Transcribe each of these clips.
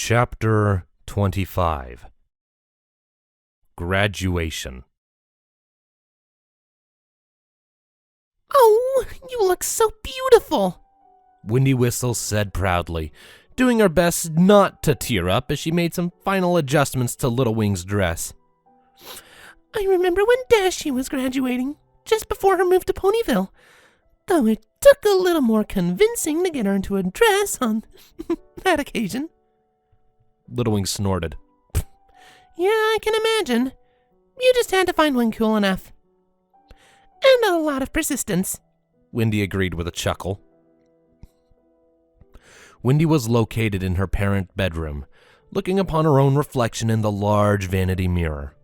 Chapter 25 Graduation. Oh, you look so beautiful, Windy Whistle said proudly, doing her best not to tear up as she made some final adjustments to Little Wing's dress. I remember when Dashie was graduating, just before her move to Ponyville, though it took a little more convincing to get her into a dress on that occasion. Little Wing snorted. Yeah, I can imagine. You just had to find one cool enough. And a lot of persistence, Windy agreed with a chuckle. Windy was located in her parent bedroom, looking upon her own reflection in the large vanity mirror.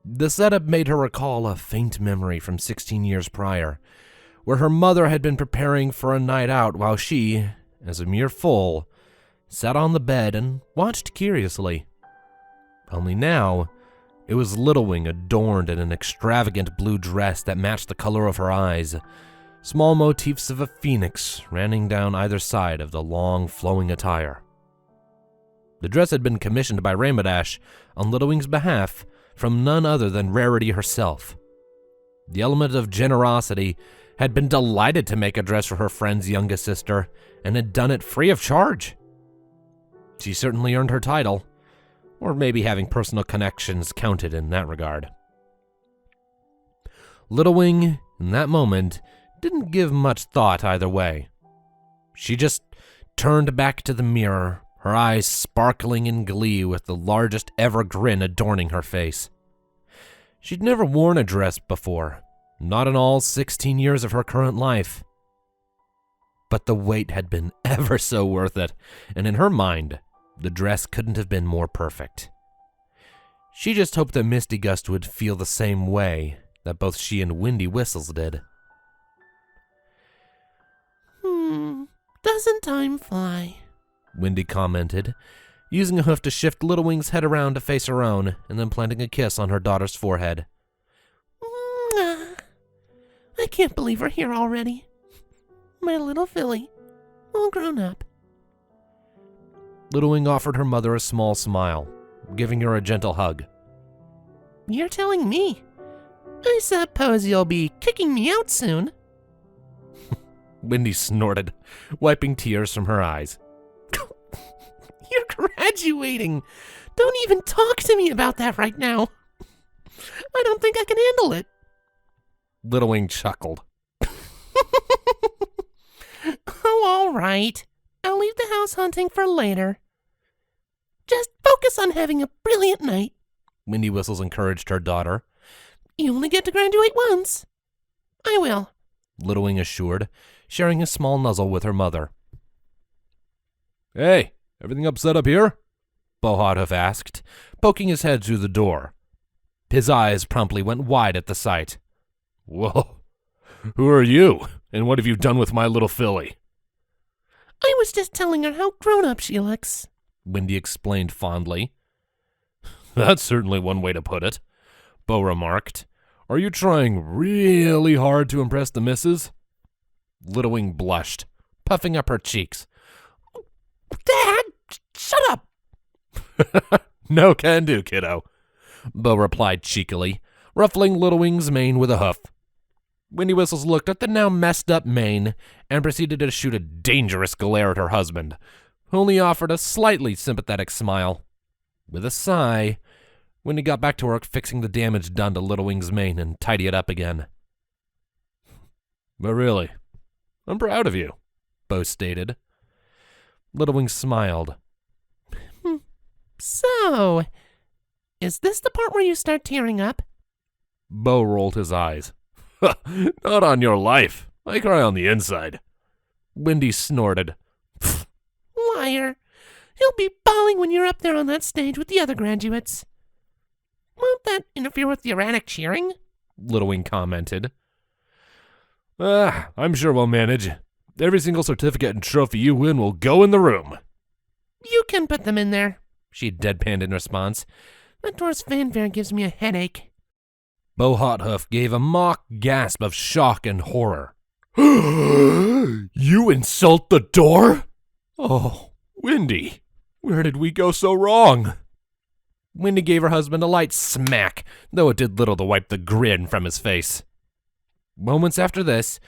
The setup made her recall a faint memory from 16 years prior, where her mother had been preparing for a night out while she, as a mere foal, sat on the bed and watched curiously. Only now, it was Little Wing adorned in an extravagant blue dress that matched the color of her eyes. Small motifs of a phoenix running down either side of the long, flowing attire. The dress had been commissioned by Rainbow Dash on Little Wing's behalf from none other than Rarity herself. The element of generosity had been delighted to make a dress for her friend's youngest sister and had done it free of charge. She certainly earned her title, or maybe having personal connections counted in that regard. Little Wing, in that moment, didn't give much thought either way. She just turned back to the mirror, her eyes sparkling in glee with the largest ever grin adorning her face. She'd never worn a dress before, not in all 16 years of her current life. But the wait had been ever so worth it, and in her mind, the dress couldn't have been more perfect. She just hoped that Misty Gust would feel the same way that both she and Windy Whistles did. Doesn't time fly? Windy commented, using a hoof to shift Little Wing's head around to face her own, and then planting a kiss on her daughter's forehead. I can't believe we're here already. My little filly, all grown up. Little Wing offered her mother a small smile, giving her a gentle hug. You're telling me. I suppose you'll be kicking me out soon. Windy snorted, wiping tears from her eyes. You're graduating. Don't even talk to me about that right now. I don't think I can handle it. Little Wing chuckled. Oh, all right. I'll leave the house hunting for later. Just focus on having a brilliant night. Windy Whistles encouraged her daughter. You only get to graduate once. I will, Little Wing assured, sharing a small nuzzle with her mother. Hey, everything upset up here? Bohardhoof asked, poking his head through the door. His eyes promptly went wide at the sight. Whoa, who are you, and what have you done with my little filly? I was just telling her how grown up she looks, Windy explained fondly. That's certainly one way to put it, Bo remarked. Are you trying really hard to impress the missus? Little Wing blushed, puffing up her cheeks. Dad, shut up! No can do, kiddo, Bo replied cheekily, ruffling Little Wing's mane with a hoof. Windy Whistles looked at the now messed up mane and proceeded to shoot a dangerous glare at her husband, who only offered a slightly sympathetic smile. With a sigh, Windy got back to work fixing the damage done to Little Wing's mane and tidy it up again. But really, I'm proud of you, Bo stated. Little Wing smiled. So, is this the part where you start tearing up? Bo rolled his eyes. Not on your life. I cry on the inside. Windy snorted. Liar. He'll be bawling when you're up there on that stage with the other graduates. Won't that interfere with the erratic cheering? Little Wing commented. I'm sure we'll manage. Every single certificate and trophy you win will go in the room. You can put them in there, she deadpanned in response. That door's fanfare gives me a headache. Bohardhoof gave a mock gasp of shock and horror. You insult the door? Oh, Windy, Where did we go so wrong? Wendy gave her husband a light smack, though it did little to wipe the grin from his face. Moments after this,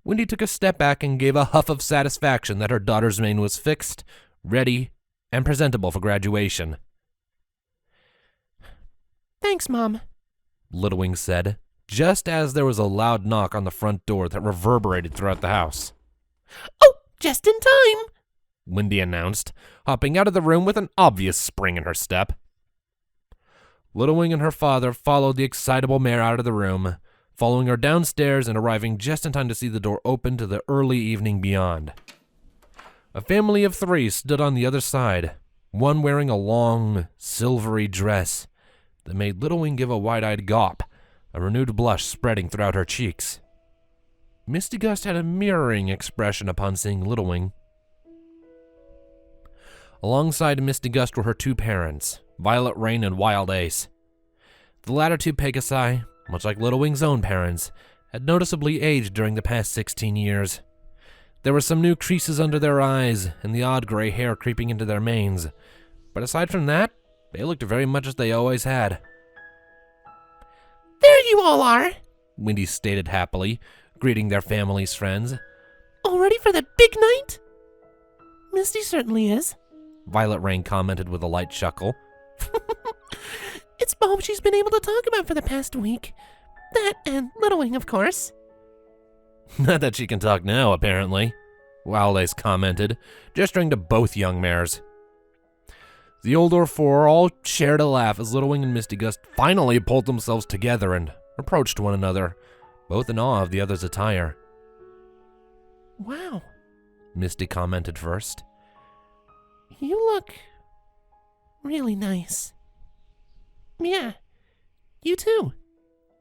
Wendy took a step back and gave a huff of satisfaction that her daughter's mane was fixed, ready, and presentable for graduation. Thanks, Mom, Little Wing said, just as there was a loud knock on the front door that reverberated throughout the house. Oh, just in time, Wendy announced, hopping out of the room with an obvious spring in her step. Little Wing and her father followed the excitable mare out of the room, following her downstairs and arriving just in time to see the door open to the early evening beyond. A family of 3 stood on the other side, one wearing a long, silvery dress that made Little Wing give a wide-eyed gawp, a renewed blush spreading throughout her cheeks. Misty Gust had a mirroring expression upon seeing Little Wing. Alongside Misty Gust were her 2 parents, Violet Rain and Wild Ace. The latter 2 Pegasi, much like Little Wing's own parents, had noticeably aged during the past 16 years. There were some new creases under their eyes and the odd gray hair creeping into their manes, but aside from that, they looked very much as they always had. There you all are, Wendy stated happily, greeting their family's friends. all ready for the big night? Misty certainly is, Violet Rain commented with a light chuckle. It's all she's been able to talk about for the past week. That and Little Wing, of course. Not that she can talk now, apparently, Wild Ace commented, gesturing to both young mares. The older 4 all shared a laugh as Little Wing and Misty Gust finally pulled themselves together and approached one another, both in awe of the other's attire. Wow, Misty commented first. you look really nice. Yeah, you too,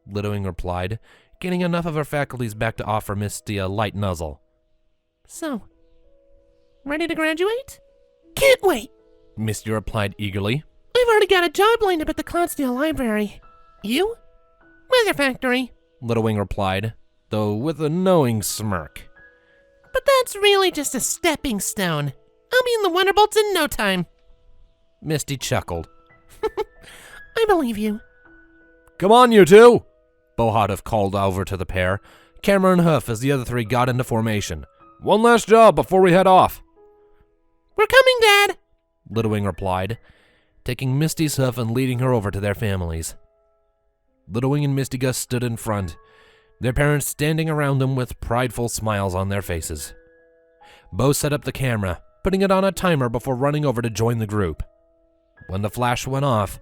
Little Wing replied, getting enough of her faculties back to offer Misty a light nuzzle. So, ready to graduate? Can't wait! Misty replied eagerly. I've already got a job lined up at the Clydesdale Library. You? Weather Factory. Little Wing replied, though with a knowing smirk. But that's really just a stepping stone. I'll be in the Wonderbolts in no time. Misty chuckled. I believe you. Come on, you 2! Bohadov called over to the pair, camera and hoof as the other 3 got into formation. One last job before we head off. We're coming, Dad! Little Wing replied, taking Misty's hoof and leading her over to their families. Little Wing and Misty Gust stood in front, their parents standing around them with prideful smiles on their faces. Bo set up the camera, putting it on a timer before running over to join the group. When the flash went off,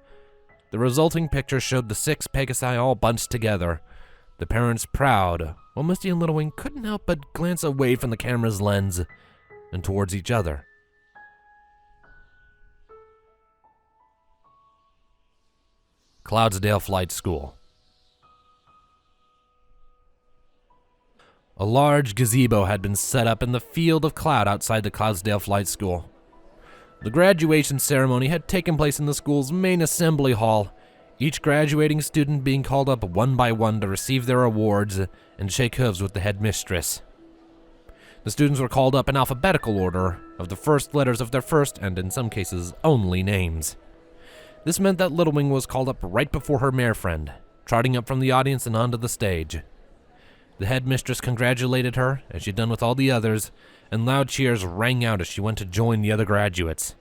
the resulting picture showed the 6 Pegasi all bunched together, the parents proud, while Misty and Little Wing couldn't help but glance away from the camera's lens and towards each other. Clydesdale Flight School. A large gazebo had been set up in the field of cloud outside the Clydesdale Flight School. The graduation ceremony had taken place in the school's main assembly hall, each graduating student being called up one by one to receive their awards and shake hooves with the headmistress. The students were called up in alphabetical order of the first letters of their first and, in some cases, only names. This meant that Little Wing was called up right before her mare friend, trotting up from the audience and onto the stage. The headmistress congratulated her, as she'd done with all the others, and loud cheers rang out as she went to join the other graduates.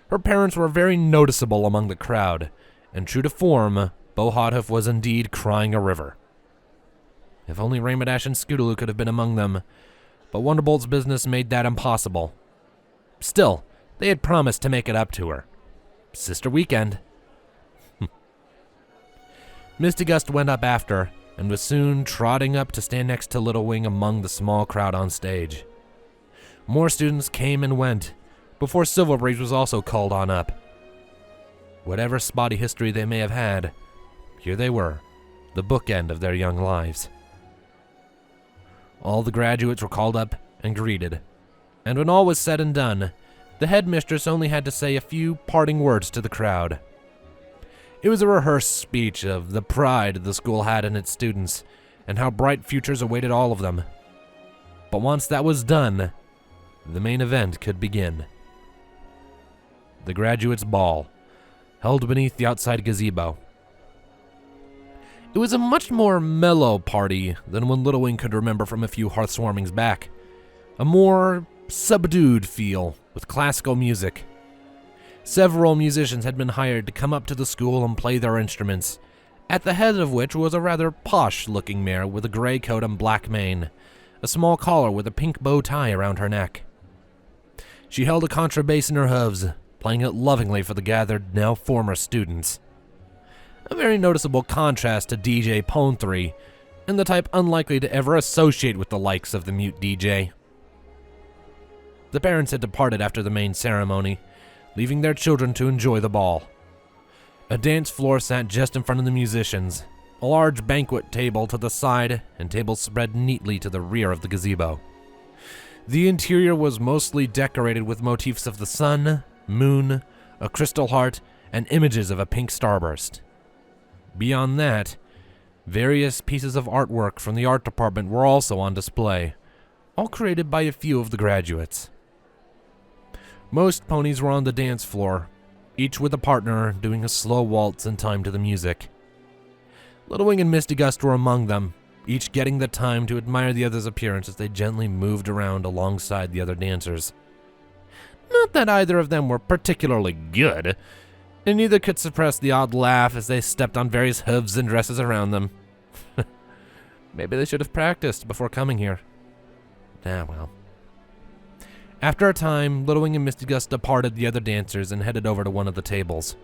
Her parents were very noticeable among the crowd, and true to form, Bohadov was indeed crying a river. If only Raymadash and Scootaloo could have been among them, but Wonderbolt's business made that impossible. Still, they had promised to make it up to her. Sister weekend. Misty Gust went up after, and was soon trotting up to stand next to Little Wing among the small crowd on stage. More students came and went, before Silver Breeze was also called on up. Whatever spotty history they may have had, here they were, the bookend of their young lives. All the graduates were called up and greeted, and when all was said and done, the headmistress only had to say a few parting words to the crowd. It was a rehearsed speech of the pride the school had in its students, and how bright futures awaited all of them. But once that was done, the main event could begin. the graduates' ball, held beneath the outside gazebo. It was a much more mellow party than one Little Wing could remember from a few hearthwarmings back. A more subdued feel, with classical music. Several musicians had been hired to come up to the school and play their instruments, at the head of which was a rather posh-looking mare with a gray coat and black mane, a small collar with a pink bow tie around her neck. She held a contrabass in her hooves, playing it lovingly for the gathered, now former students. A very noticeable contrast to DJ Pone 3, and the type unlikely to ever associate with the likes of the mute DJ. The parents had departed after the main ceremony, leaving their children to enjoy the ball. A dance floor sat just in front of the musicians, a large banquet table to the side, and tables spread neatly to the rear of the gazebo. The interior was mostly decorated with motifs of the sun, moon, a crystal heart, and images of a pink starburst. Beyond that, various pieces of artwork from the art department were also on display, all created by a few of the graduates. Most ponies were on the dance floor, each with a partner doing a slow waltz in time to the music. Little Wing and Misty Gust were among them, each getting the time to admire the other's appearance as they gently moved around alongside the other dancers. Not that either of them were particularly good, and neither could suppress the odd laugh as they stepped on various hooves and dresses around them. Maybe they should have practiced before coming here. Well. After a time, Little Wing and Misty Gust departed the other dancers and headed over to one of the tables.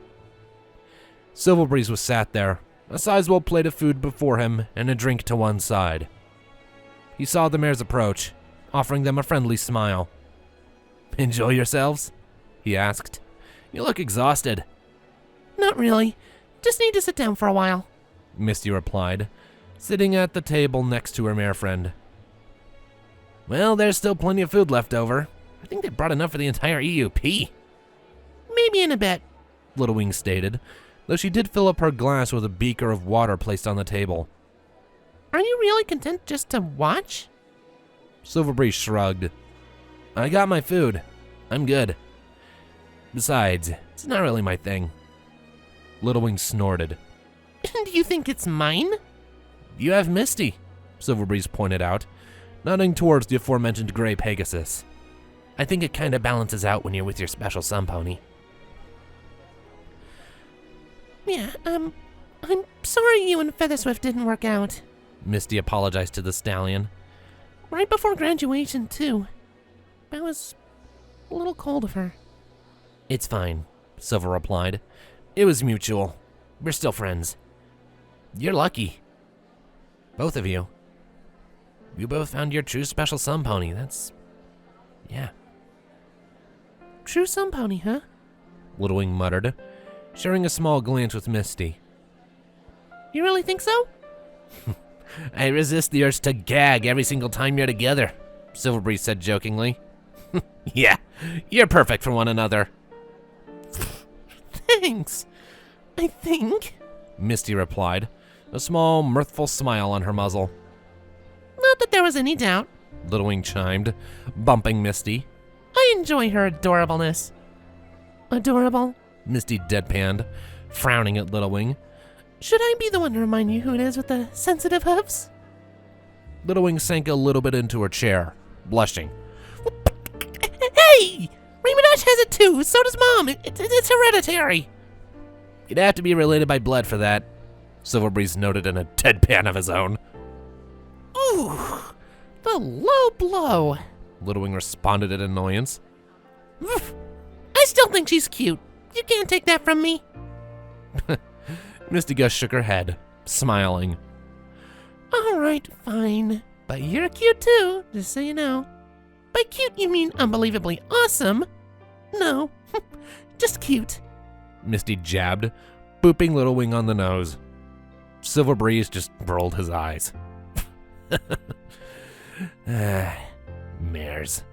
Silverbreeze was sat there, a sizable plate of food before him and a drink to one side. He saw the mares approach, offering them a friendly smile. "Enjoy yourselves?" he asked. "You look exhausted." Not really. Just need to sit down for a while," Misty replied, sitting at the table next to her mare friend. "Well, there's still plenty of food left over. I think they brought enough for the entire EUP." "Maybe in a bit," Little Wing stated, though she did fill up her glass with a beaker of water placed on the table. "Are you really content just to watch?" Silverbreeze shrugged. "I got my food. I'm good. Besides, it's not really my thing." Little Wing snorted. "Do you think it's mine?" "You have Misty," Silverbreeze pointed out, nodding towards the aforementioned gray Pegasus. "I think it kinda balances out when you're with your special sun pony." "Yeah, I'm sorry you and Featherswift didn't work out." Misty apologized to the stallion. "Right before graduation, too. That was a little cold of her." "It's fine," Silver replied. "It was mutual. We're still friends. You're lucky. Both of you. You both found your true special sun pony. Yeah." "True sun pony, huh?" Little Wing muttered, sharing a small glance with Misty. "You really think so?" "I resist the urge to gag every single time you're together," Silverbreeze said jokingly. "Yeah, you're perfect for one another." "Thanks, I think," Misty replied, a small, mirthful smile on her muzzle. "Not that there was any doubt. Little Wing chimed, bumping Misty. I enjoy her adorableness." "Adorable?" Misty deadpanned, frowning at Little Wing. "Should I be the one to remind you who it is with the sensitive hooves?" Little Wing sank a little bit into her chair, blushing. "Hey! Raymond Ash has it too, so does Mom. It's hereditary." "You'd have to be related by blood for that," Silverbreeze noted in a deadpan of his own. "Ooh, the low blow," Little Wing responded in annoyance. "I still think she's cute. You can't take that from me." Misty Gust shook her head, smiling. "All right, fine. But you're cute too, just so you know. By cute, you mean unbelievably awesome. No, just cute." Misty jabbed, booping Little Wing on the nose. Silverbreeze just rolled his eyes. Mares.